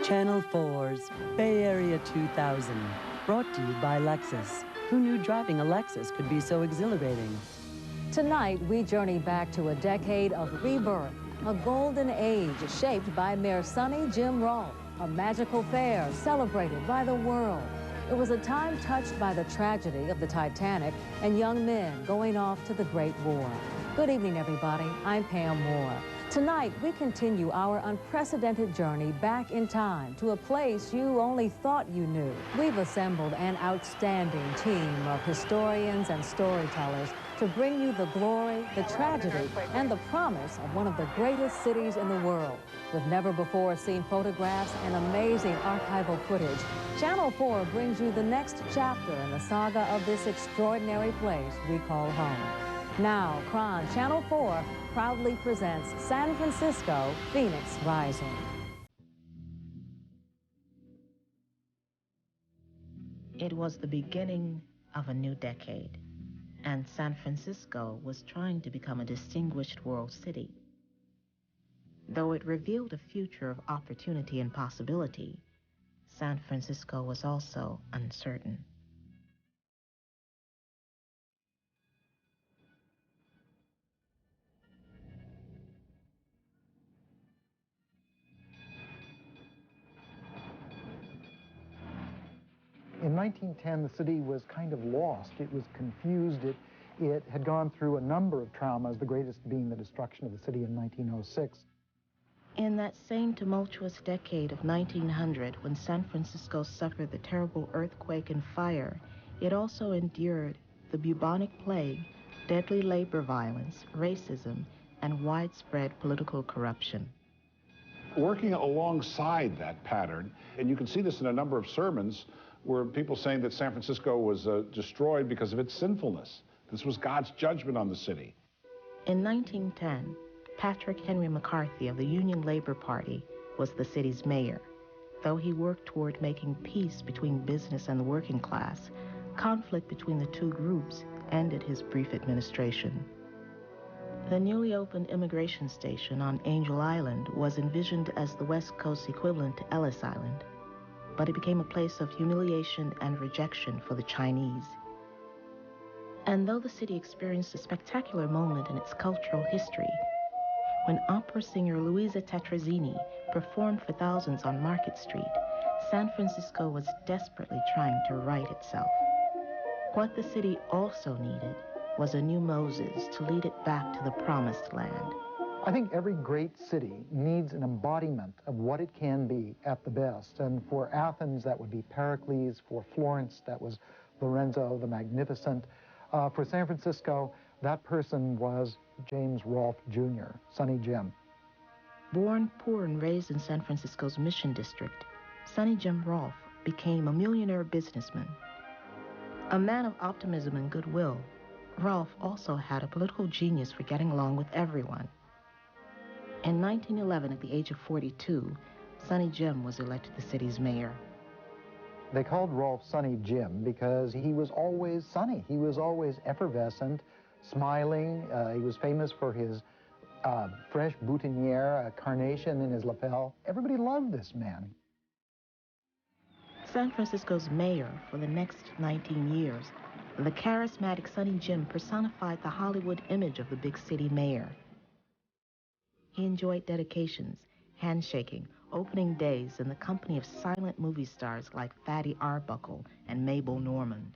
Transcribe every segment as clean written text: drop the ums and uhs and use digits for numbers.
Channel 4's Bay Area 2000, brought to you by Lexus. Who knew driving a Lexus could be so exhilarating? Tonight, we journey back to a decade of rebirth, a golden age shaped by Mayor Sonny Jim Rolfe, a magical fair celebrated by the world. It was a time touched by the tragedy of the Titanic and young men going off to the Great War. Good evening, everybody. I'm Pam Moore. Tonight, we continue our unprecedented journey back in time to a place you only thought you knew. We've assembled an outstanding team of historians and storytellers to bring you the glory, the tragedy, and the promise of one of the greatest cities in the world. With never-before-seen photographs and amazing archival footage, Channel 4 brings you the next chapter in the saga of this extraordinary place we call home. Now, KRON Channel 4 proudly presents San Francisco Phoenix Rising. It was the beginning of a new decade, and San Francisco was trying to become a distinguished world city. Though it revealed a future of opportunity and possibility, San Francisco was also uncertain. In 1910, the city was kind of lost. It was confused. It had gone through a number of traumas, the greatest being the destruction of the city in 1906. In that same tumultuous decade of 1900, when San Francisco suffered the terrible earthquake and fire, it also endured the bubonic plague, deadly labor violence, racism, and widespread political corruption. Working alongside that pattern, and you can see this in a number of sermons, were people saying that San Francisco was destroyed because of its sinfulness. This was God's judgment on the city. In 1910, Patrick Henry McCarthy of the Union Labor Party was the city's mayor. Though he worked toward making peace between business and the working class, conflict between the two groups ended his brief administration. The newly opened immigration station on Angel Island was envisioned as the West Coast equivalent to Ellis Island, but it became a place of humiliation and rejection for the Chinese. And though the city experienced a spectacular moment in its cultural history, when opera singer Luisa Tetrazzini performed for thousands on Market Street, San Francisco was desperately trying to right itself. What the city also needed was a new Moses to lead it back to the promised land. I think every great city needs an embodiment of what it can be at the best. And for Athens, that would be Pericles. For Florence, that was Lorenzo the Magnificent. For San Francisco, that person was James Rolfe Jr., Sonny Jim. Born poor and raised in San Francisco's Mission District, Sonny Jim Rolfe became a millionaire businessman. A man of optimism and goodwill, Rolfe also had a political genius for getting along with everyone. In 1911, at the age of 42, Sonny Jim was elected the city's mayor. They called Rolfe Sonny Jim because he was always sunny. He was always effervescent, smiling. He was famous for his fresh boutonniere, a carnation in his lapel. Everybody loved this man. San Francisco's mayor for the next 19 years, the charismatic Sonny Jim personified the Hollywood image of the big city mayor. He enjoyed dedications, handshaking, opening days in the company of silent movie stars like Fatty Arbuckle and Mabel Normand.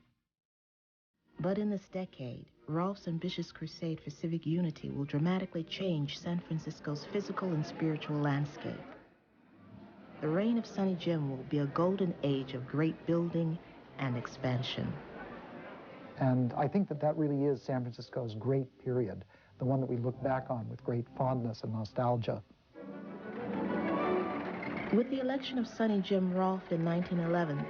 But in this decade, Rolfe's ambitious crusade for civic unity will dramatically change San Francisco's physical and spiritual landscape. The reign of Sonny Jim will be a golden age of great building and expansion. And I think that that really is San Francisco's great period, the one that we look back on with great fondness and nostalgia. With the election of Sonny Jim Rolfe in 1911,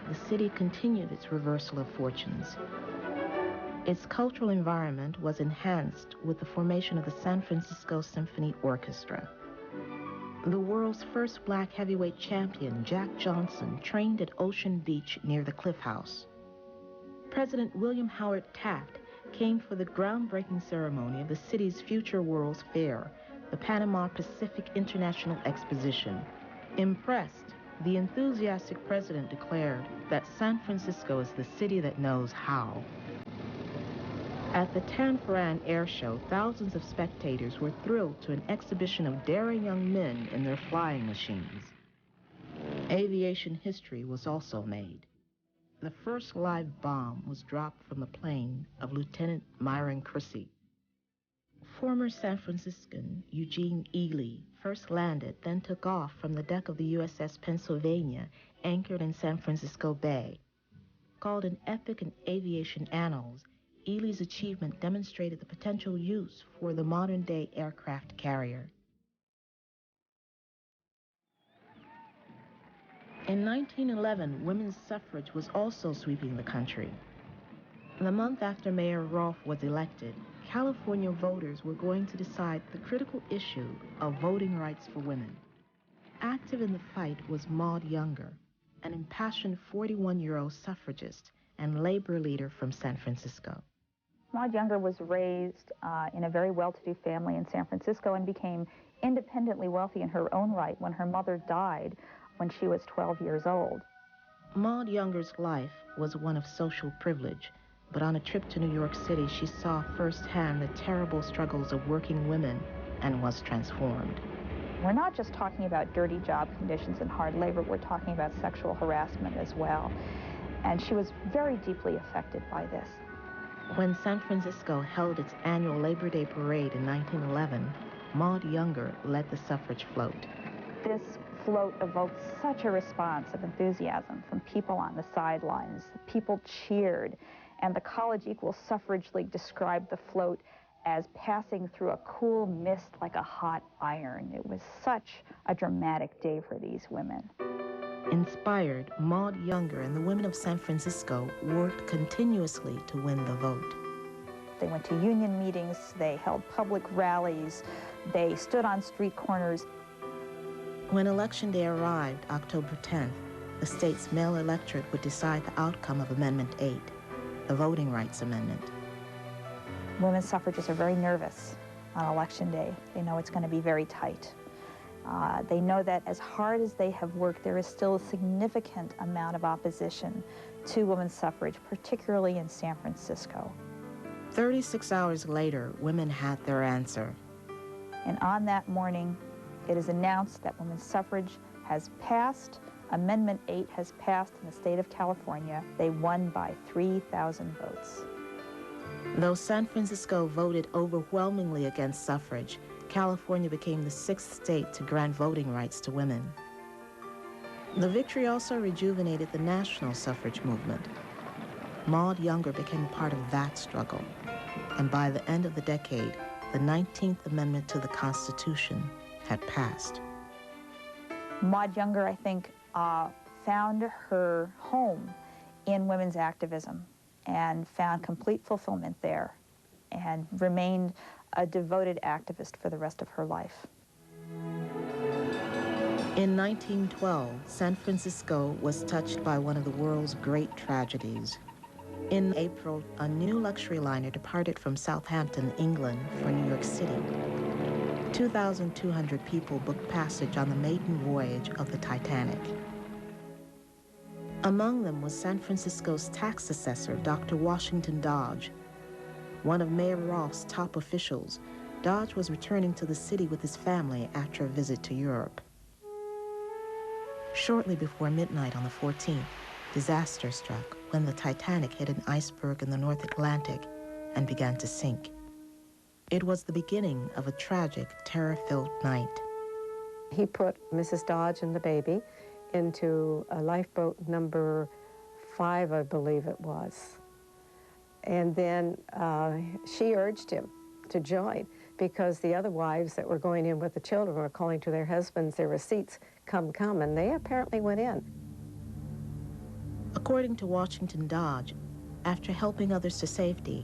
the city continued its reversal of fortunes. Its cultural environment was enhanced with the formation of the San Francisco Symphony Orchestra. The world's first black heavyweight champion, Jack Johnson, trained at Ocean Beach near the Cliff House. President William Howard Taft came for the groundbreaking ceremony of the city's future World's Fair, the Panama Pacific International Exposition. Impressed, the enthusiastic president declared that San Francisco is the city that knows how. At the Tanforan Air Show, thousands of spectators were thrilled to an exhibition of daring young men in their flying machines. Aviation history was also made. The first live bomb was dropped from the plane of Lieutenant Myron Crissy. Former San Franciscan Eugene Ely first landed, then took off from the deck of the USS Pennsylvania, anchored in San Francisco Bay. Called an epic in aviation annals, Ely's achievement demonstrated the potential use for the modern-day aircraft carrier. In 1911, women's suffrage was also sweeping the country. The month after Mayor Rolfe was elected, California voters were going to decide the critical issue of voting rights for women. Active in the fight was Maud Younger, an impassioned 41-year-old suffragist and labor leader from San Francisco. Maud Younger was raised in a very well-to-do family in San Francisco and became independently wealthy in her own right when her mother died when she was 12 years old. Maud Younger's life was one of social privilege, but on a trip to New York City, she saw firsthand the terrible struggles of working women and was transformed. We're not just talking about dirty job conditions and hard labor, we're talking about sexual harassment as well. And she was very deeply affected by this. When San Francisco held its annual Labor Day parade in 1911, Maud Younger led the suffrage float. This float evoked such a response of enthusiasm from people on the sidelines. People cheered, and the College Equal Suffrage League described the float as passing through a cool mist like a hot iron. It was such a dramatic day for these women. Inspired, Maud Younger and the women of San Francisco worked continuously to win the vote. They went to union meetings, they held public rallies, they stood on street corners. When Election Day arrived, October 10th, the state's male electorate would decide the outcome of Amendment 8, the Voting Rights Amendment. Women suffragists are very nervous on Election Day. They know it's going to be very tight. They know that as hard as they have worked, there is still a significant amount of opposition to women's suffrage, particularly in San Francisco. 36 hours later, women had their answer. And on that morning, it is announced that women's suffrage has passed. Amendment 8 has passed in the state of California. They won by 3,000 votes. Though San Francisco voted overwhelmingly against suffrage, California became the 6th state to grant voting rights to women. The victory also rejuvenated the national suffrage movement. Maud Younger became part of that struggle, and by the end of the decade, the 19th Amendment to the Constitution had passed. Maud Younger, I think, found her home in women's activism and found complete fulfillment there and remained a devoted activist for the rest of her life. In 1912, San Francisco was touched by one of the world's great tragedies. In April, a new luxury liner departed from Southampton, England, for New York City. 2,200 people booked passage on the maiden voyage of the Titanic. Among them was San Francisco's tax assessor, Dr. Washington Dodge. One of Mayor Rolfe's top officials, Dodge was returning to the city with his family after a visit to Europe. Shortly before midnight on the 14th, disaster struck when the Titanic hit an iceberg in the North Atlantic and began to sink. It was the beginning of a tragic, terror-filled night. He put Mrs. Dodge and the baby into a lifeboat number 5, I believe it was. And then she urged him to join because the other wives that were going in with the children were calling to their husbands their receipts, come, come, and they apparently went in. According to Washington Dodge, after helping others to safety,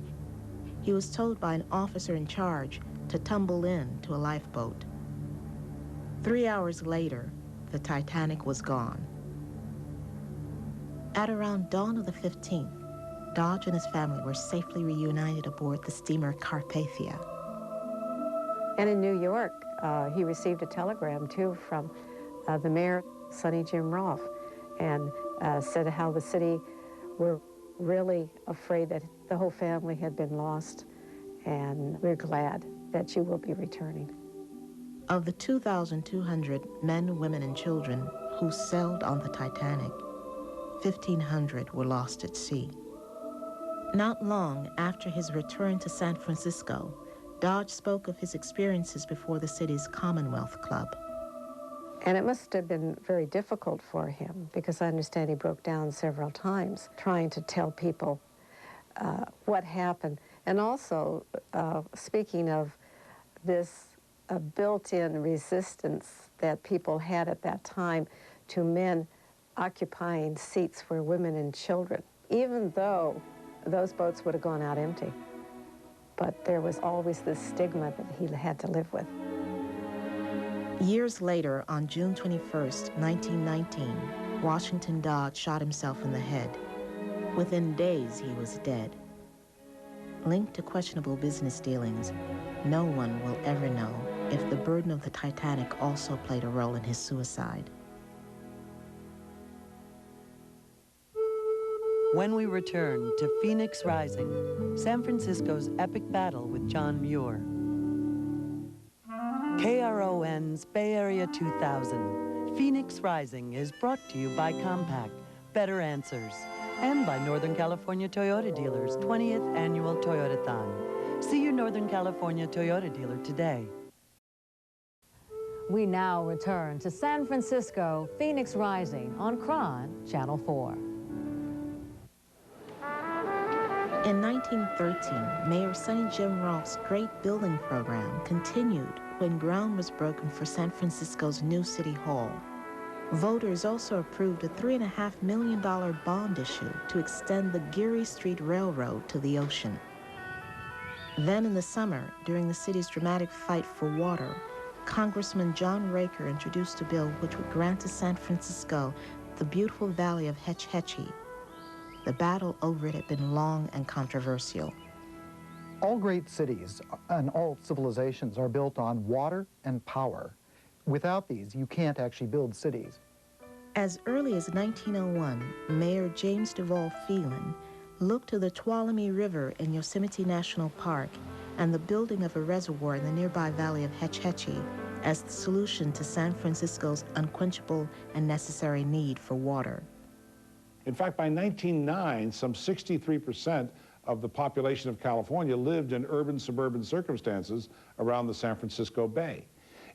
he was told by an officer in charge to tumble in to a lifeboat. 3 hours later, the Titanic was gone. At around dawn of the 15th, Dodge and his family were safely reunited aboard the steamer Carpathia. And in New York, he received a telegram, too, from the mayor, Sonny Jim Rolfe, and said how the city were really afraid that the whole family had been lost, and we're glad that you will be returning. Of the 2,200 men, women, and children who sailed on the Titanic, 1,500 were lost at sea. Not long after his return to San Francisco, Dodge spoke of his experiences before the city's Commonwealth Club. And it must have been very difficult for him, because I understand he broke down several times trying to tell people what happened. And also, speaking of this built-in resistance that people had at that time to men occupying seats for women and children, even though those boats would have gone out empty. But there was always this stigma that he had to live with. Years later, on June 21st, 1919, Washington Dodge shot himself in the head. Within days, he was dead. Linked to questionable business dealings, no one will ever know if the burden of the Titanic also played a role in his suicide. When we return to Phoenix Rising, San Francisco's epic battle with John Muir. KRON's Bay Area 2000, Phoenix Rising is brought to you by Compaq, Better Answers, and by Northern California Toyota Dealers' 20th Annual Toyotathon. See your Northern California Toyota dealer today. We now return to San Francisco, Phoenix Rising on KRON Channel 4. In 1913, Mayor Sonny Jim Rolfe's great building program continued when ground was broken for San Francisco's new City Hall. Voters also approved a $3.5 million bond issue to extend the Geary Street Railroad to the ocean. Then in the summer, during the city's dramatic fight for water, Congressman John Raker introduced a bill which would grant to San Francisco the beautiful valley of Hetch Hetchy. The battle over it had been long and controversial. All great cities and all civilizations are built on water and power. Without these, you can't actually build cities. As early as 1901, Mayor James Duval Phelan looked to the Tuolumne River in Yosemite National Park and the building of a reservoir in the nearby valley of Hetch Hetchy as the solution to San Francisco's unquenchable and necessary need for water. In fact, by 1909, some 63% of the population of California lived in urban-suburban circumstances around the San Francisco Bay.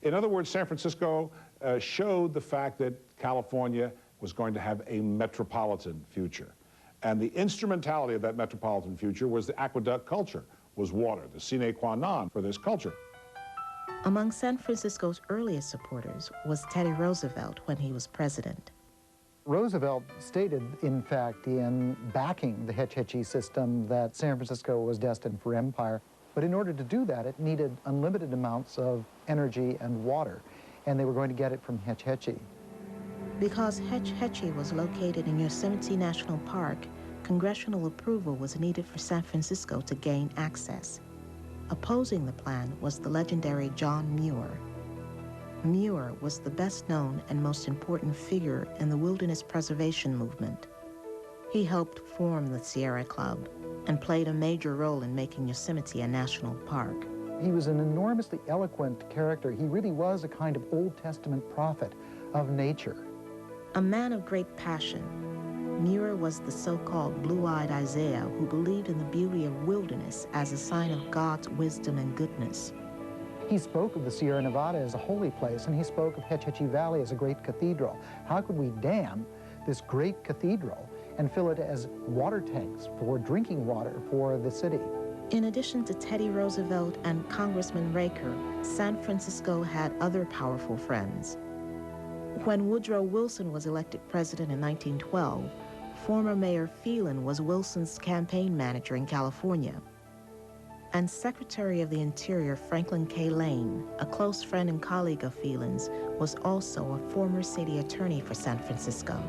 In other words, San Francisco showed the fact that California was going to have a metropolitan future. And the instrumentality of that metropolitan future was the aqueduct culture, was water, the sine qua non for this culture. Among San Francisco's earliest supporters was Teddy Roosevelt when he was president. Roosevelt stated, in fact, in backing the Hetch Hetchy system that San Francisco was destined for empire. But in order to do that, it needed unlimited amounts of energy and water, and they were going to get it from Hetch Hetchy. Because Hetch Hetchy was located in Yosemite National Park, congressional approval was needed for San Francisco to gain access. Opposing the plan was the legendary John Muir. Muir was the best-known and most important figure in the wilderness preservation movement. He helped form the Sierra Club and played a major role in making Yosemite a national park. He was an enormously eloquent character. He really was a kind of Old Testament prophet of nature. A man of great passion, Muir was the so-called blue-eyed Isaiah who believed in the beauty of wilderness as a sign of God's wisdom and goodness. He spoke of the Sierra Nevada as a holy place, and he spoke of Hetch Hetchy Valley as a great cathedral. How could we dam this great cathedral and fill it as water tanks for drinking water for the city? In addition to Teddy Roosevelt and Congressman Raker, San Francisco had other powerful friends. When Woodrow Wilson was elected president in 1912, former Mayor Phelan was Wilson's campaign manager in California. And Secretary of the Interior Franklin K. Lane, a close friend and colleague of Phelan's, was also a former city attorney for San Francisco.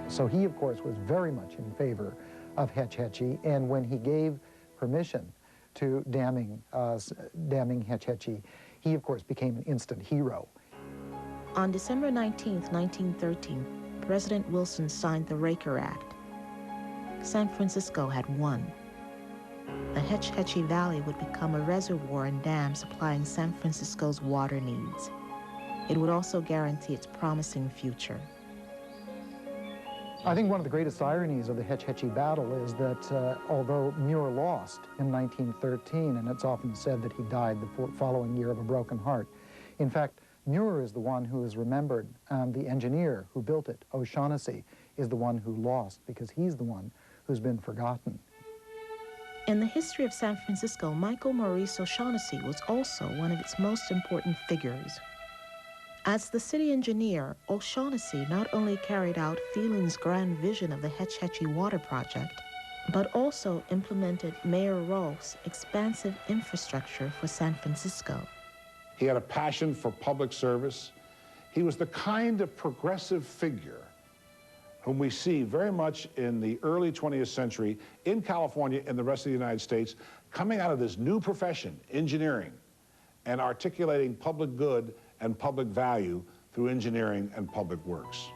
So he, of course, was very much in favor of Hetch Hetchy, and when he gave permission to damming Hetch Hetchy, he, of course, became an instant hero. On December 19, 1913, President Wilson signed the Raker Act. San Francisco had won. The Hetch Hetchy Valley would become a reservoir and dam supplying San Francisco's water needs. It would also guarantee its promising future. I think one of the greatest ironies of the Hetch Hetchy battle is that although Muir lost in 1913, and it's often said that he died the following year of a broken heart, in fact, Muir is the one who is remembered, and the engineer who built it, O'Shaughnessy, is the one who lost because he's the one who's been forgotten. In the history of San Francisco, Michael Maurice O'Shaughnessy was also one of its most important figures. As the city engineer, O'Shaughnessy not only carried out Feeling's grand vision of the Hetch Hetchy Water Project, but also implemented Mayor Rolfe's expansive infrastructure for San Francisco. He had a passion for public service. He was the kind of progressive figure whom we see very much in the early 20th century in California and the rest of the United States, coming out of this new profession, engineering, and articulating public good and public value through engineering and public works.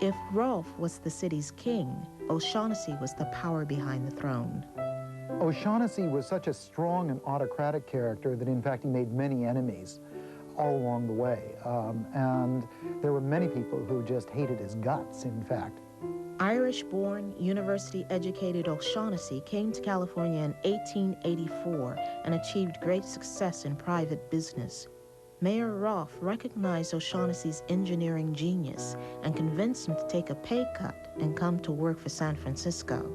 If Rolfe was the city's king, O'Shaughnessy was the power behind the throne. O'Shaughnessy was such a strong and autocratic character that in fact he made many enemies all along the way. And there were many people who just hated his guts, in fact. Irish-born, university-educated O'Shaughnessy came to California in 1884 and achieved great success in private business. Mayor Rolfe recognized O'Shaughnessy's engineering genius and convinced him to take a pay cut and come to work for San Francisco.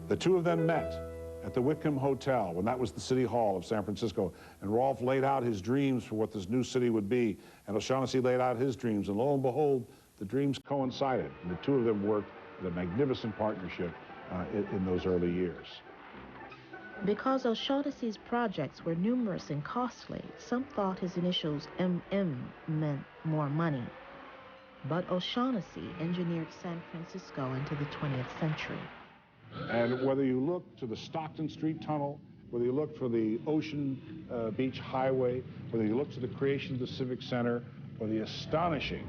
The two of them met at the Whitcomb Hotel when that was the City Hall of San Francisco, and Rolfe laid out his dreams for what this new city would be, and O'Shaughnessy laid out his dreams, and lo and behold, the dreams coincided, and the two of them worked in a magnificent partnership in those early years. Because O'Shaughnessy's projects were numerous and costly, some thought his initials MM meant more money. But O'Shaughnessy engineered San Francisco into the 20th century. And whether you look to the Stockton Street Tunnel, whether you look for the Ocean Beach Highway, whether you look to the creation of the Civic Center, or the astonishing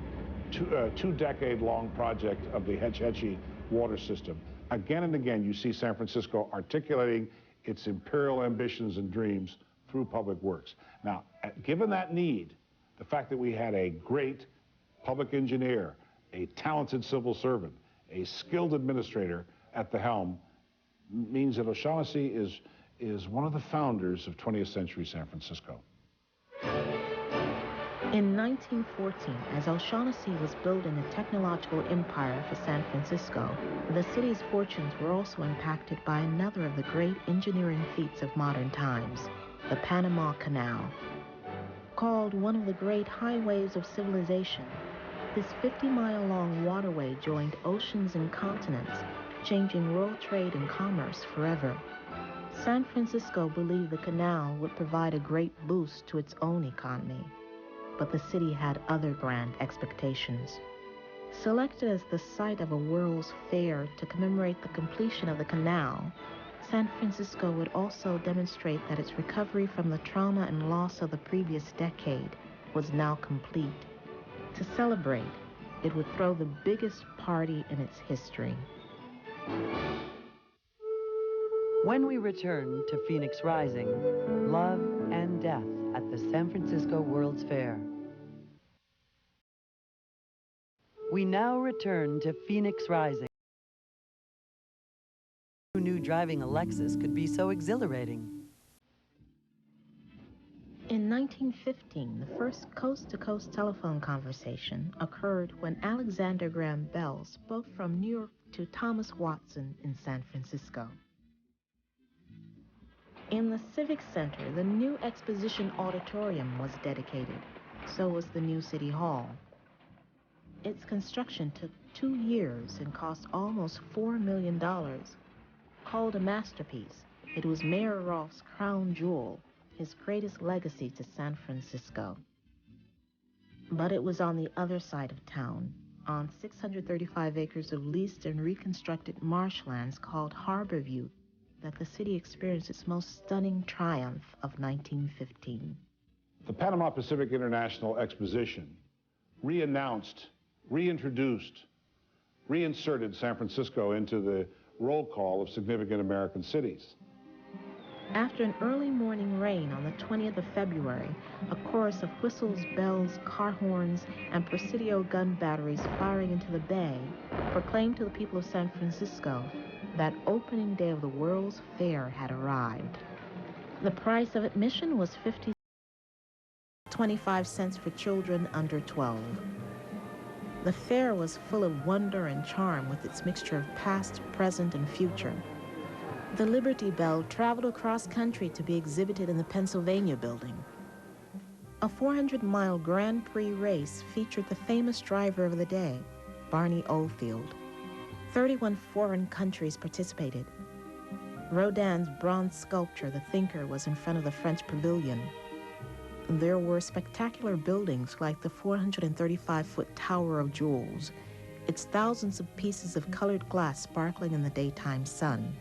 two-decade-long project of the Hetch Hetchy water system, again and again you see San Francisco articulating its imperial ambitions and dreams through public works. Now, given that need, the fact that we had a great public engineer, a talented civil servant, a skilled administrator at the helm, means that O'Shaughnessy is one of the founders of 20th century San Francisco. In 1914, as O'Shaughnessy was building a technological empire for San Francisco, the city's fortunes were also impacted by another of the great engineering feats of modern times, the Panama Canal. Called one of the great highways of civilization, this 50-mile-long waterway joined oceans and continents, changing world trade and commerce forever. San Francisco believed the canal would provide a great boost to its own economy, but the city had other grand expectations. Selected as the site of a World's Fair to commemorate the completion of the canal, San Francisco would also demonstrate that its recovery from the trauma and loss of the previous decade was now complete. To celebrate, it would throw the biggest party in its history. When we return to Phoenix Rising, love and death at the San Francisco World's Fair. We now return to Phoenix Rising. Who knew driving a Lexus could be so exhilarating? In 1915, the first coast-to-coast telephone conversation occurred when Alexander Graham Bell spoke from New York to Thomas Watson in San Francisco. In the Civic Center, the new Exposition Auditorium was dedicated. So was the new City Hall. Its construction took 2 years and cost almost $4 million. Called a masterpiece, it was Mayor Rolfe's crown jewel, his greatest legacy to San Francisco. But it was on the other side of town, on 635 acres of leased and reconstructed marshlands called Harborview, that the city experienced its most stunning triumph of 1915. The Panama Pacific International Exposition re-announced, reintroduced, reinserted San Francisco into the roll call of significant American cities. After an early morning rain on the 20th of February, a chorus of whistles, bells, car horns, and Presidio gun batteries firing into the bay proclaimed to the people of San Francisco that opening day of the World's Fair had arrived. The price of admission was 25 cents for children under 12. The fair was full of wonder and charm with its mixture of past, present, and future. The Liberty Bell traveled across country to be exhibited in the Pennsylvania Building. A 400-mile Grand Prix race featured the famous driver of the day, Barney Oldfield. 31 foreign countries participated. Rodin's bronze sculpture, The Thinker, was in front of the French Pavilion. There were spectacular buildings like the 435-foot Tower of Jewels, its thousands of pieces of colored glass sparkling in the daytime sun.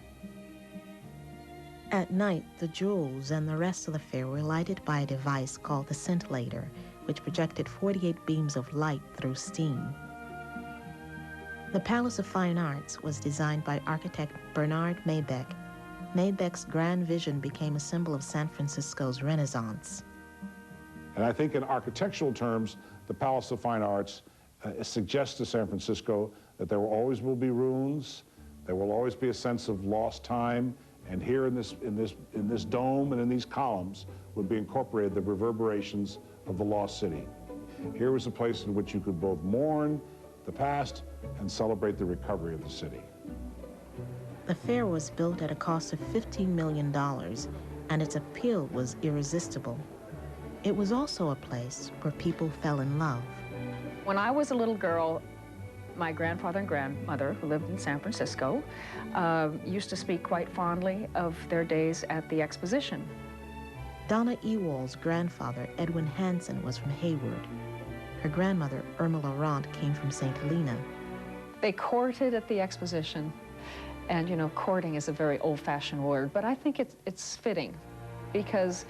At night, the jewels and the rest of the fair were lighted by a device called the scintillator, which projected 48 beams of light through steam. The Palace of Fine Arts was designed by architect Bernard Maybeck. Maybeck's grand vision became a symbol of San Francisco's Renaissance. And I think in architectural terms, the Palace of Fine Arts suggests to San Francisco that there always will be ruins, there will always be a sense of lost time, and here in this dome and in these columns would be incorporated the reverberations of the lost city. Here was a place in which you could both mourn the past and celebrate the recovery of the city. The fair was built at a cost of $15 million, and its appeal was irresistible. It was also a place where people fell in love. When I was a little girl, my grandfather and grandmother, who lived in San Francisco, used to speak quite fondly of their days at the exposition. Donna Ewald's grandfather, Edwin Hansen, was from Hayward. Her grandmother, Irma Laurent, came from St. Helena. They courted at the exposition. And, you know, courting is a very old-fashioned word, but I think it's fitting, because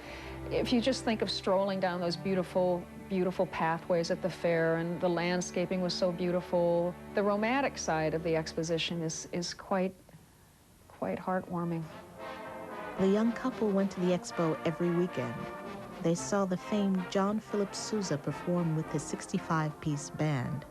if you just think of strolling down those beautiful, beautiful pathways at the fair, and the landscaping was so beautiful, the romantic side of the exposition is quite heartwarming. The young couple went to the expo every weekend. They saw the famed John Philip Sousa perform with his 65-piece band.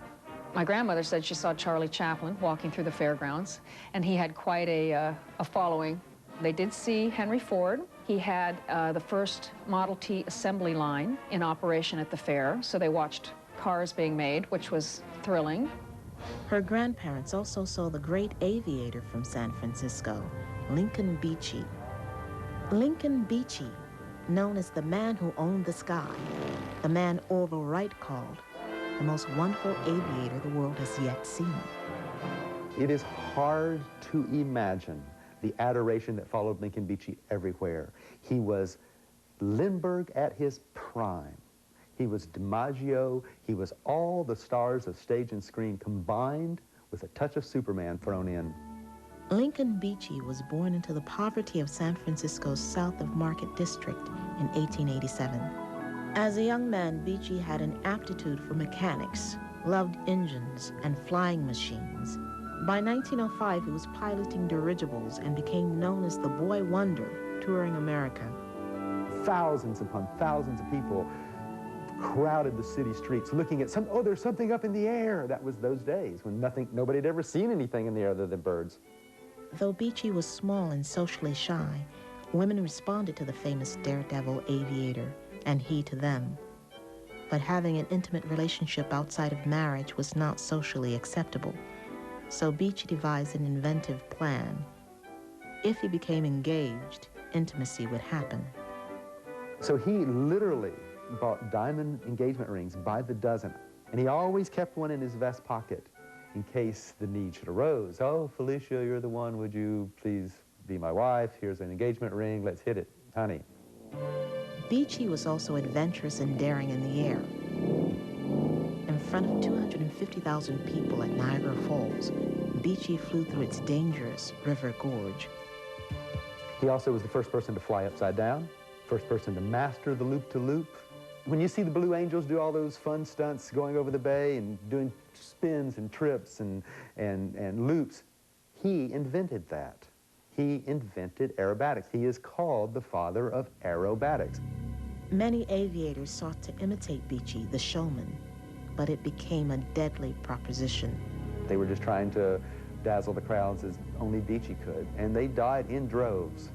My grandmother said she saw Charlie Chaplin walking through the fairgrounds, and he had quite a following. They did see Henry Ford. He had the first Model T assembly line in operation at the fair, so they watched cars being made, which was thrilling. Her grandparents also saw the great aviator from San Francisco, Lincoln Beachey. Lincoln Beachey, known as the man who owned the sky, the man Orville Wright called the most wonderful aviator the world has yet seen. It is hard to imagine the adoration that followed Lincoln Beachey everywhere. He was Lindbergh at his prime. He was DiMaggio. He was all the stars of stage and screen combined with a touch of Superman thrown in. Lincoln Beachey was born into the poverty of San Francisco's South of Market District in 1887. As a young man, Beachey had an aptitude for mechanics, loved engines and flying machines. By 1905, he was piloting dirigibles and became known as the Boy Wonder, touring America. Thousands upon thousands of people crowded the city streets looking at there's something up in the air. That was those days when nobody had ever seen anything in the air other than birds. Though Beachey was small and socially shy, women responded to the famous daredevil aviator, and he to them. But having an intimate relationship outside of marriage was not socially acceptable. So Beachey devised an inventive plan. If he became engaged, intimacy would happen. So he literally bought diamond engagement rings by the dozen, and he always kept one in his vest pocket in case the need should arise. Oh, Felicia, you're the one. Would you please be my wife? Here's an engagement ring. Let's hit it, honey. Beachey was also adventurous and daring in the air. In front of 250,000 people at Niagara Falls, Beachey flew through its dangerous River Gorge. He also was the first person to fly upside down, first person to master the loop-to-loop. When you see the Blue Angels do all those fun stunts going over the bay and doing spins and trips and loops, he invented that. He invented aerobatics. He is called the father of aerobatics. Many aviators sought to imitate Beechey, the showman, but it became a deadly proposition. They were just trying to dazzle the crowds as only Beechey could, and they died in droves.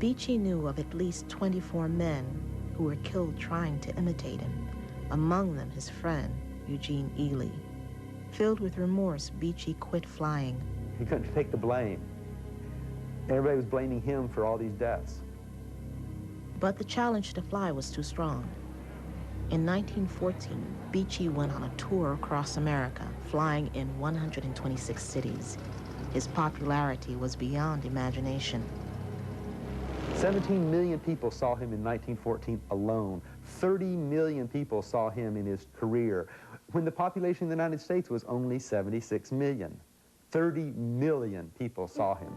Beechey knew of at least 24 men who were killed trying to imitate him, among them his friend, Eugene Ely. Filled with remorse, Beechey quit flying. He couldn't take the blame. Everybody was blaming him for all these deaths. But the challenge to fly was too strong. In 1914, Beechey went on a tour across America, flying in 126 cities. His popularity was beyond imagination. 17 million people saw him in 1914 alone. 30 million people saw him in his career, when the population of the United States was only 76 million. 30 million people saw him.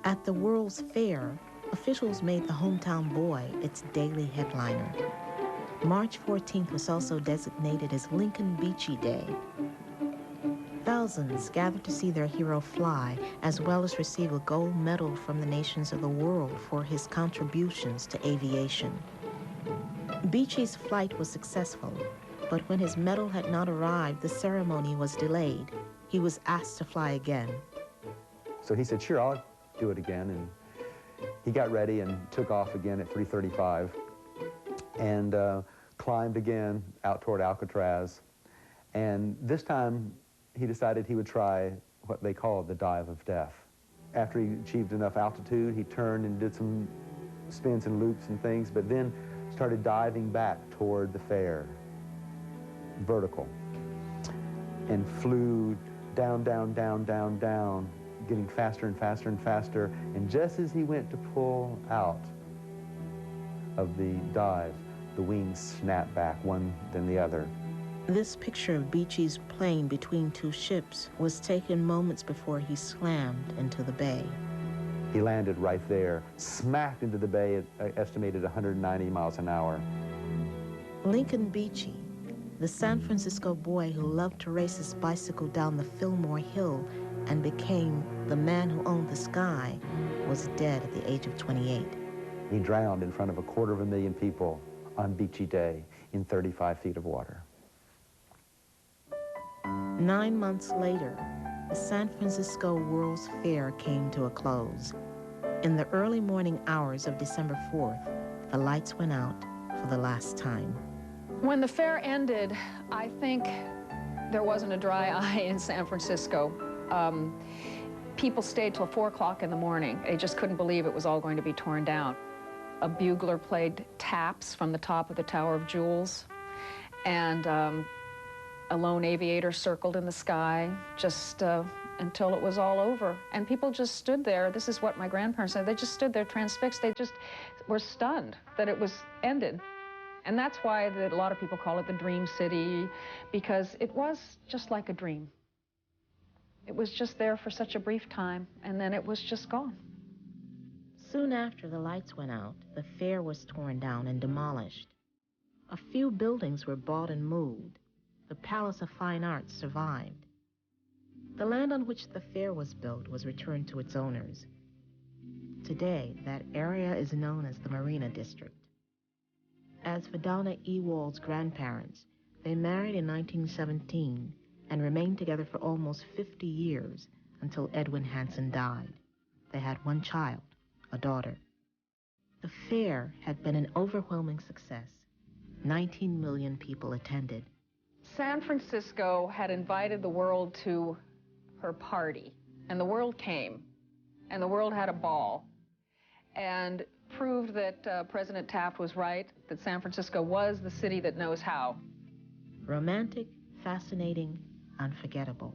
At the World's Fair, officials made the hometown boy its daily headliner. March 14th was also designated as Lincoln Beechey Day. Thousands gathered to see their hero fly, as well as receive a gold medal from the nations of the world for his contributions to aviation. Beechey's flight was successful, but when his medal had not arrived, the ceremony was delayed. He was asked to fly again. So he said, sure, I'll do it again. And he got ready and took off again at 3:35 and climbed again out toward Alcatraz. And this time, he decided he would try what they called the dive of death. After he achieved enough altitude, he turned and did some spins and loops and things, but then started diving back toward the fair, vertical, and flew down, down, down, down, down, getting faster and faster and faster. And just as he went to pull out of the dive, the wings snapped back, one then the other. This picture of Beechey's plane between two ships was taken moments before he slammed into the bay. He landed right there, smacked into the bay at estimated 190 miles an hour. Lincoln Beechey, the San Francisco boy who loved to race his bicycle down the Fillmore Hill and became the man who owned the sky, was dead at the age of 28. He drowned in front of 250,000 people on Beechey Day in 35 feet of water. 9 months later, the San Francisco World's Fair came to a close. In the early morning hours of December 4th, the lights went out for the last time. When the fair ended, I think there wasn't a dry eye in San Francisco. People stayed till 4 o'clock in the morning. They just couldn't believe it was all going to be torn down. A bugler played taps from the top of the Tower of Jewels, and a lone aviator circled in the sky just until it was all over. And people just stood there. This is what my grandparents said. They just stood there transfixed. They just were stunned that it was ended. And that's why a lot of people call it the Dream City, because it was just like a dream. It was just there for such a brief time, and then it was just gone. Soon after the lights went out, the fair was torn down and demolished. A few buildings were bought and moved. The Palace of Fine Arts survived. The land on which the fair was built was returned to its owners. Today, that area is known as the Marina District. As for Donna Ewald's grandparents, they married in 1917 and remained together for almost 50 years until Edwin Hansen died. They had one child, a daughter. The fair had been an overwhelming success. 19 million people attended. San Francisco had invited the world to her party, and the world came, and the world had a ball, and proved that President Taft was right, that San Francisco was the city that knows how. Romantic, fascinating, unforgettable.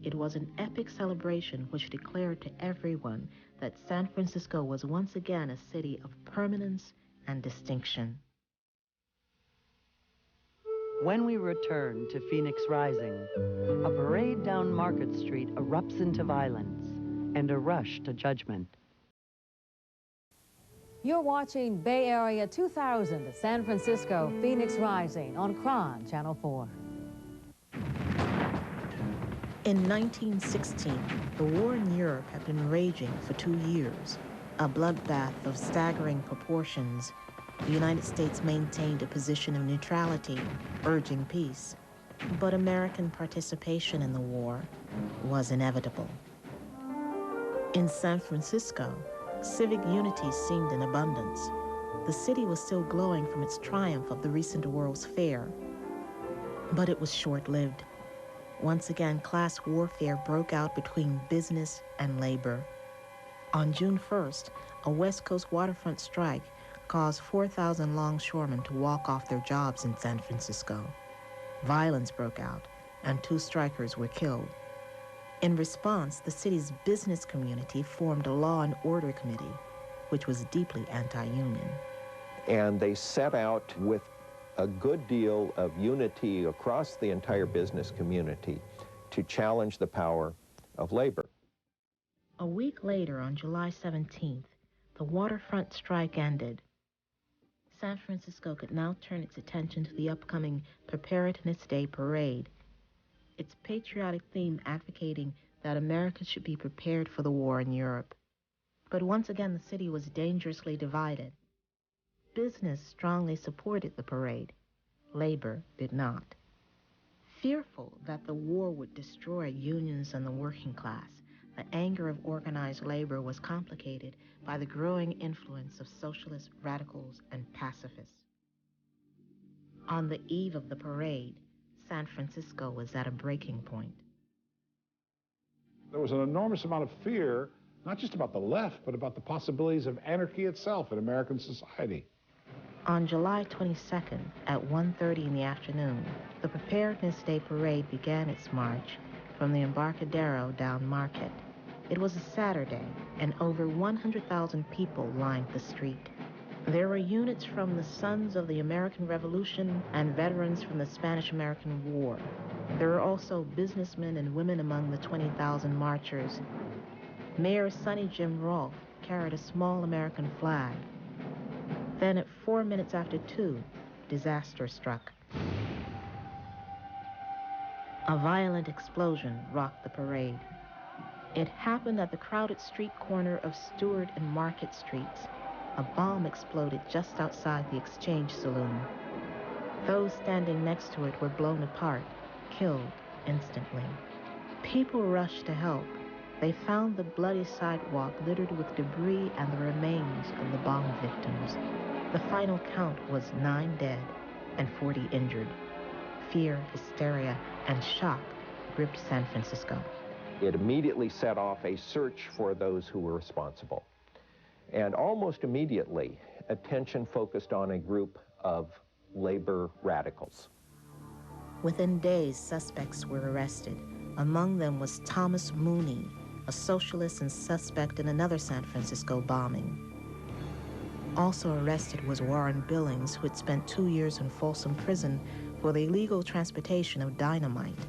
It was an epic celebration which declared to everyone that San Francisco was once again a city of permanence and distinction. When we return to Phoenix Rising, a parade down Market Street erupts into violence and a rush to judgment. You're watching Bay Area 2000, San Francisco, Phoenix Rising on KRON, Channel 4. In 1916, the war in Europe had been raging for 2 years. A bloodbath of staggering proportions, the United States maintained a position of neutrality, urging peace. But American participation in the war was inevitable. In San Francisco, civic unity seemed in abundance. The city was still glowing from its triumph of the recent World's Fair. But it was short-lived. Once again, class warfare broke out between business and labor. On June 1st, a West Coast waterfront strike caused 4,000 longshoremen to walk off their jobs in San Francisco. Violence broke out, and 2 strikers were killed. In response, the city's business community formed a law and order committee, which was deeply anti-union. And they set out with a good deal of unity across the entire business community to challenge the power of labor. A week later, on July 17th, the waterfront strike ended. San Francisco could now turn its attention to the upcoming Preparedness Day parade, its patriotic theme advocating that America should be prepared for the war in Europe. But once again, the city was dangerously divided. Business strongly supported the parade. Labor did not. Fearful that the war would destroy unions and the working class, the anger of organized labor was complicated by the growing influence of socialist radicals and pacifists. On the eve of the parade, San Francisco was at a breaking point. There was an enormous amount of fear, not just about the left, but about the possibilities of anarchy itself in American society. On July 22nd, at 1:30 in the afternoon, the Preparedness Day parade began its march from the Embarcadero down Market. It was a Saturday, and over 100,000 people lined the street. There were units from the Sons of the American Revolution and veterans from the Spanish-American War. There were also businessmen and women among the 20,000 marchers. Mayor Sonny Jim Rolfe carried a small American flag. Then at 4 minutes after 2, disaster struck. A violent explosion rocked the parade. It happened at the crowded street corner of Stewart and Market Streets. A bomb exploded just outside the Exchange Saloon. Those standing next to it were blown apart, killed instantly. People rushed to help. They found the bloody sidewalk littered with debris and the remains of the bomb victims. The final count was 9 dead and 40 injured. Fear, hysteria, and shock gripped San Francisco. It immediately set off a search for those who were responsible. And almost immediately, attention focused on a group of labor radicals. Within days, suspects were arrested. Among them was Thomas Mooney, a socialist and suspect in another San Francisco bombing. Also arrested was Warren Billings, who had spent 2 years in Folsom Prison for the illegal transportation of dynamite.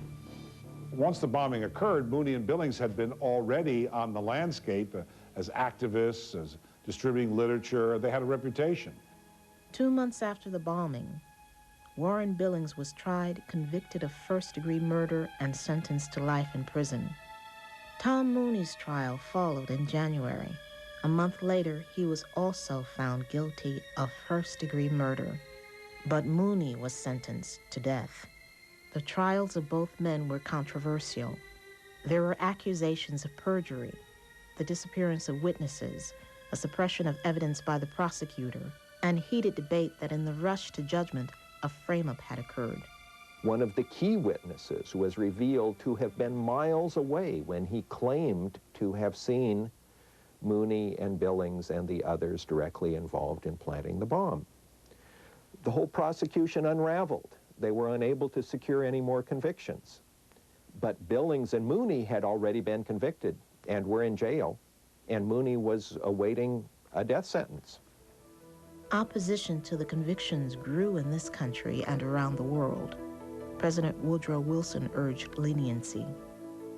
Once the bombing occurred, Mooney and Billings had been already on the landscape as activists, as distributing literature. They had a reputation. 2 months after the bombing, Warren Billings was tried, convicted of first-degree murder, and sentenced to life in prison. Tom Mooney's trial followed in January. A month later, he was also found guilty of first-degree murder. But Mooney was sentenced to death. The trials of both men were controversial. There were accusations of perjury, the disappearance of witnesses, a suppression of evidence by the prosecutor, and heated debate that in the rush to judgment, a frame-up had occurred. One of the key witnesses was revealed to have been miles away when he claimed to have seen Mooney and Billings and the others directly involved in planting the bomb. The whole prosecution unraveled. They were unable to secure any more convictions. But Billings and Mooney had already been convicted and were in jail, and Mooney was awaiting a death sentence. Opposition to the convictions grew in this country and around the world. President Woodrow Wilson urged leniency.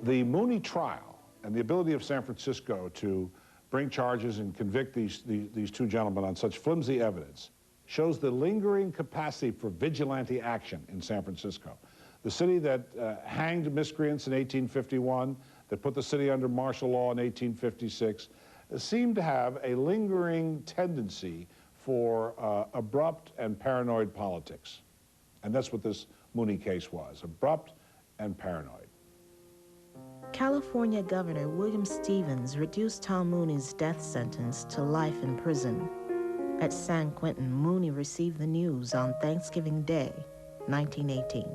The Mooney trial and the ability of San Francisco to bring charges and convict these two gentlemen on such flimsy evidence shows the lingering capacity for vigilante action in San Francisco. The city that hanged miscreants in 1851, that put the city under martial law in 1856, seemed to have a lingering tendency for abrupt and paranoid politics. And that's what this Mooney case was, abrupt and paranoid. California Governor William Stevens reduced Tom Mooney's death sentence to life in prison. At San Quentin, Mooney received the news on Thanksgiving Day, 1918.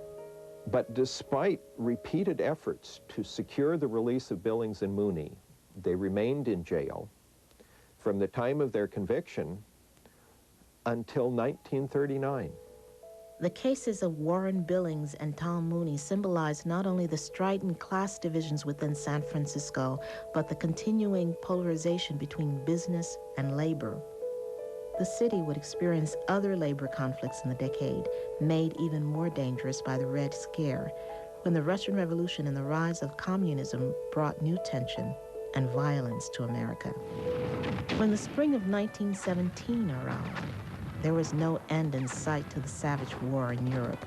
But despite repeated efforts to secure the release of Billings and Mooney, they remained in jail from the time of their conviction until 1939. The cases of Warren Billings and Tom Mooney symbolized not only the strident class divisions within San Francisco, but the continuing polarization between business and labor. The city would experience other labor conflicts in the decade, made even more dangerous by the Red Scare, when the Russian Revolution and the rise of communism brought new tension and violence to America. When the spring of 1917 arrived, there was no end in sight to the savage war in Europe.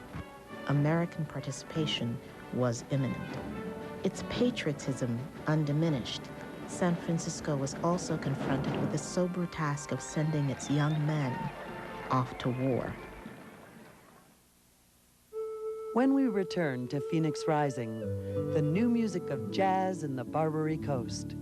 American participation was imminent. Its patriotism undiminished, San Francisco was also confronted with the sober task of sending its young men off to war. When we return to Phoenix Rising, the new music of jazz in the Barbary Coast.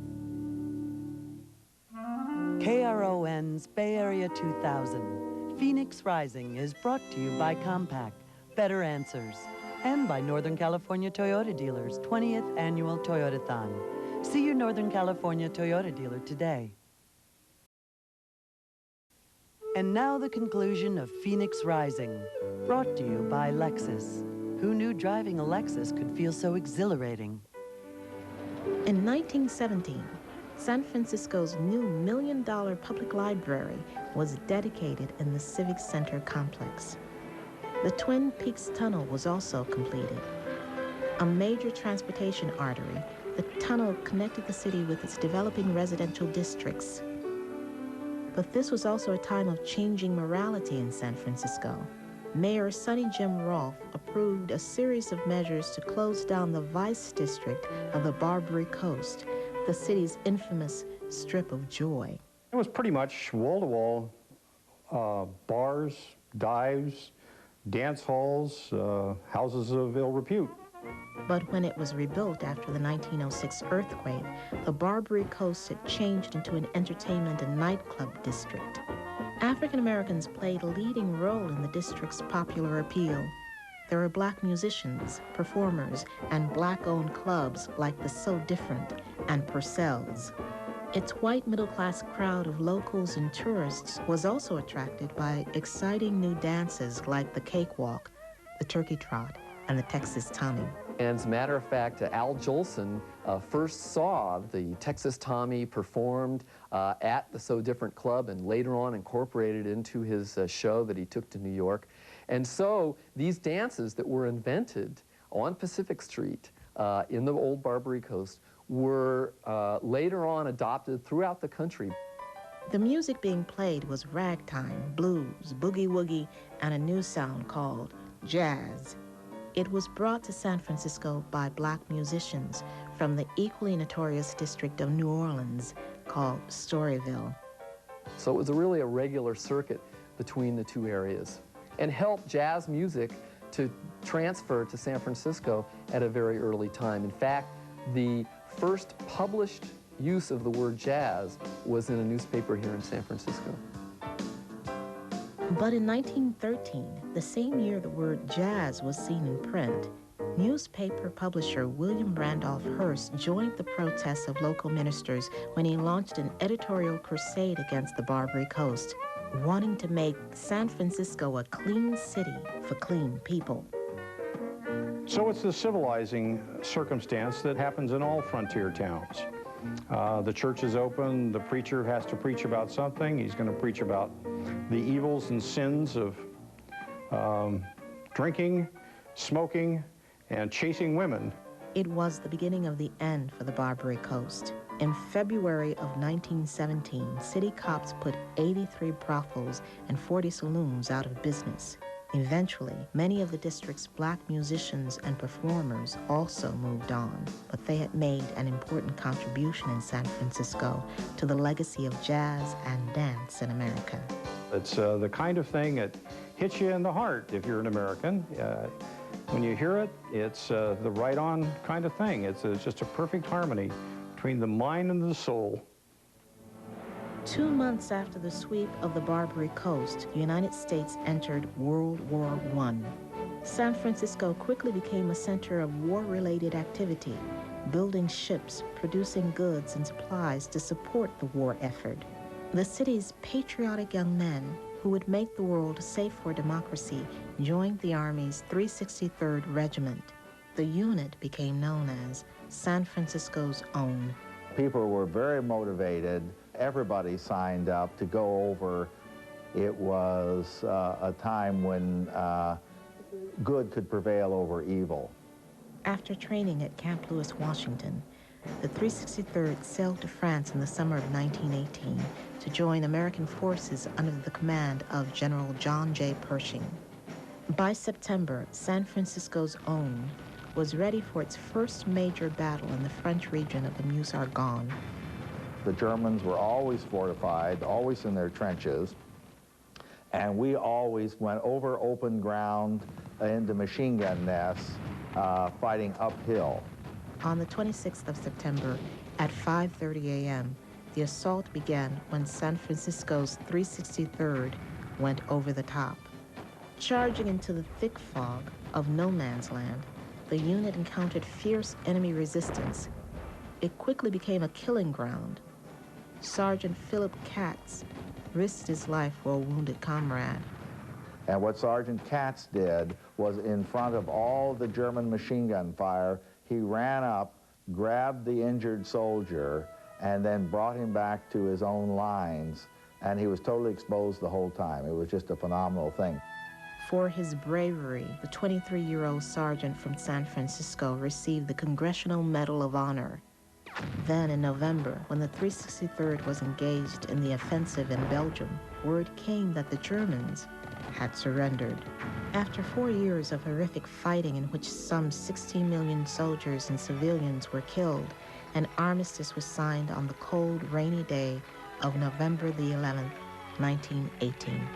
KRON's Bay Area 2000. Phoenix Rising is brought to you by Compaq, Better Answers, and by Northern California Toyota Dealers' 20th Annual Toyotathon. See your Northern California Toyota dealer today. And now the conclusion of Phoenix Rising, brought to you by Lexus. Who knew driving a Lexus could feel so exhilarating? In 1917, San Francisco's new $1 million public library was dedicated in the Civic Center complex. The Twin Peaks Tunnel was also completed. A major transportation artery, the tunnel connected the city with its developing residential districts. But this was also a time of changing morality in San Francisco. Mayor Sonny Jim Rolfe approved a series of measures to close down the Vice District of the Barbary Coast, the city's infamous strip of joy. It was pretty much wall-to-wall bars, dives, dance halls, houses of ill repute. But when it was rebuilt after the 1906 earthquake, the Barbary Coast had changed into an entertainment and nightclub district. African Americans played a leading role in the district's popular appeal. There were black musicians, performers, and black-owned clubs like the So Different and Purcell's. Its white middle-class crowd of locals and tourists was also attracted by exciting new dances like the cakewalk, the turkey trot, and the Texas Tommy. And as a matter of fact, Al Jolson first saw the Texas Tommy performed at the So Different Club and later on incorporated it into his show that he took to New York. And so these dances that were invented on Pacific Street in the old Barbary Coast were later on adopted throughout the country. The music being played was ragtime, blues, boogie-woogie, and a new sound called jazz. It was brought to San Francisco by black musicians from the equally notorious district of New Orleans called Storyville. So it was really a regular circuit between the two areas and helped jazz music to transfer to San Francisco at a very early time. In fact, the first published use of the word jazz was in a newspaper here in San Francisco. But in 1913, the same year the word jazz was seen in print, newspaper publisher William Randolph Hearst joined the protests of local ministers when he launched an editorial crusade against the Barbary Coast, wanting to make San Francisco a clean city for clean people. So it's the civilizing circumstance that happens in all frontier towns. The church is open, the preacher has to preach about something. He's going to preach about the evils and sins of drinking, smoking, and chasing women. It was the beginning of the end for the Barbary Coast. In February of 1917, city cops put 83 brothels and 40 saloons out of business. Eventually, many of the district's black musicians and performers also moved on, but they had made an important contribution in San Francisco to the legacy of jazz and dance in America. It's the kind of thing that hits you in the heart if you're an American. When you hear it, it's the right-on kind of thing. It's just a perfect harmony between the mind and the soul. 2 months after the sweep of the Barbary Coast, the United States entered World War I. San Francisco quickly became a center of war-related activity, building ships, producing goods and supplies to support the war effort. The city's patriotic young men, who would make the world safe for democracy, joined the Army's 363rd Regiment. The unit became known as San Francisco's own. People were very motivated. Everybody signed up to go over. It was a time when good could prevail over evil. After training at Camp Lewis, Washington, the 363rd sailed to France in the summer of 1918 to join American forces under the command of General John J. Pershing. By September, San Francisco's own was ready for its first major battle in the French region of the Meuse-Argonne. The Germans were always fortified, always in their trenches, and we always went over open ground into machine gun nests, fighting uphill. On the 26th of September at 5:30 a.m., the assault began when San Francisco's 363rd went over the top. Charging into the thick fog of no man's land, the unit encountered fierce enemy resistance. It quickly became a killing ground. Sergeant Philip Katz risked his life for a wounded comrade. And what Sergeant Katz did was, in front of all the German machine gun fire, he ran up, grabbed the injured soldier, and then brought him back to his own lines, and he was totally exposed the whole time. It was just a phenomenal thing. For his bravery, the 23-year-old sergeant from San Francisco received the Congressional Medal of Honor. Then in November, when the 363rd was engaged in the offensive in Belgium, word came that the Germans had surrendered. After 4 years of horrific fighting in which some 16 million soldiers and civilians were killed, an armistice was signed on the cold, rainy day of November the 11th, 1918.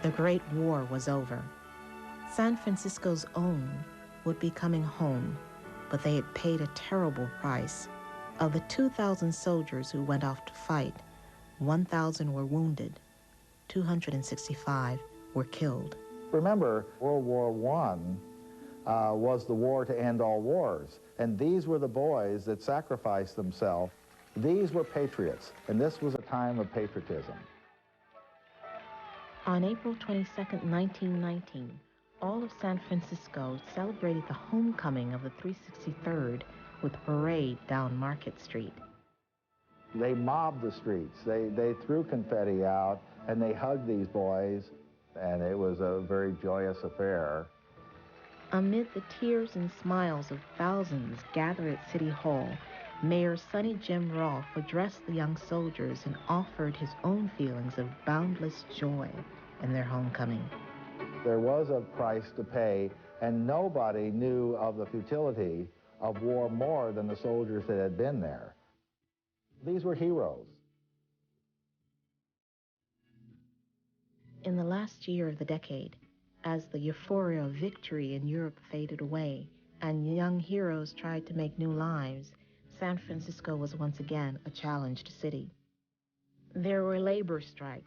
The Great War was over. San Francisco's own would be coming home, but they had paid a terrible price. Of the 2,000 soldiers who went off to fight, 1,000 were wounded, 265 were killed. Remember, World War I was the war to end all wars, and these were the boys that sacrificed themselves. These were patriots, and this was a time of patriotism. On April 22, 1919, all of San Francisco celebrated the homecoming of the 363rd with a parade down Market Street. They mobbed the streets. They threw confetti out, and they hugged these boys, and it was a very joyous affair. Amid the tears and smiles of thousands gathered at City Hall, Mayor Sonny Jim Rolfe addressed the young soldiers and offered his own feelings of boundless joy in their homecoming. There was a price to pay, and nobody knew of the futility of war more than the soldiers that had been there. These were heroes. In the last year of the decade, as the euphoria of victory in Europe faded away and young heroes tried to make new lives, San Francisco was once again a challenged city. There were labor strikes.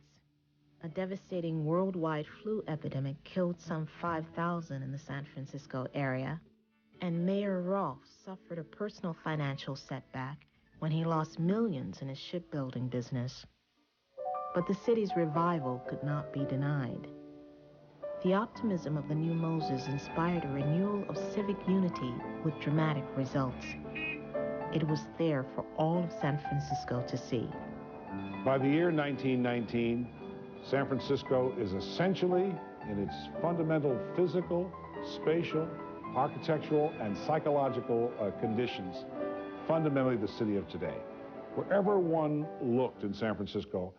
A devastating worldwide flu epidemic killed some 5,000 in the San Francisco area, and Mayor Rolfe suffered a personal financial setback when he lost millions in his shipbuilding business. But the city's revival could not be denied. The optimism of the new Moses inspired a renewal of civic unity with dramatic results. It was there for all of San Francisco to see. By the year 1919, San Francisco is essentially, in its fundamental physical, spatial, architectural, and psychological conditions, fundamentally the city of today. Wherever one looked in San Francisco,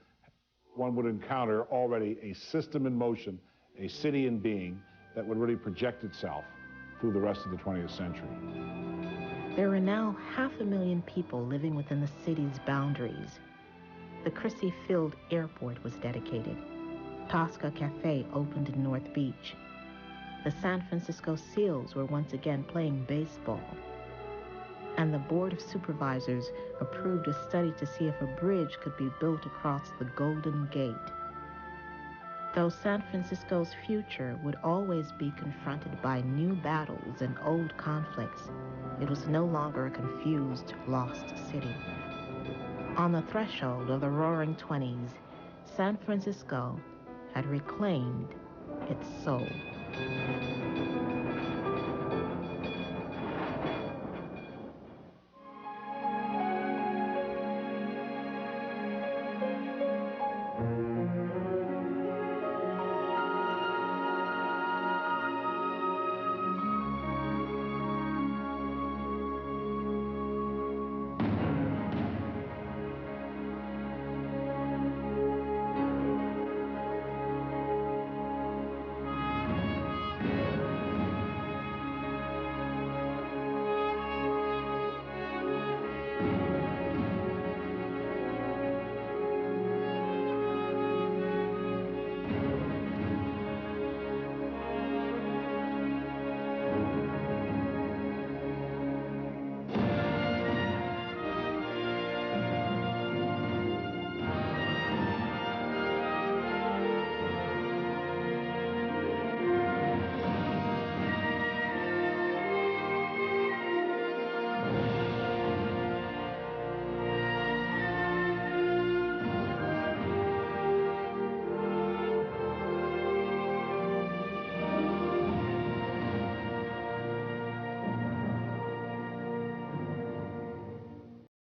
one would encounter already a system in motion, a city in being that would really project itself through the rest of the 20th century. There are now 500,000 people living within the city's boundaries. The Crissy Field Airport was dedicated. Tosca Cafe opened in North Beach. The San Francisco Seals were once again playing baseball. And the Board of Supervisors approved a study to see if a bridge could be built across the Golden Gate. Though San Francisco's future would always be confronted by new battles and old conflicts, it was no longer a confused, lost city. On the threshold of the Roaring '20s, San Francisco had reclaimed its soul.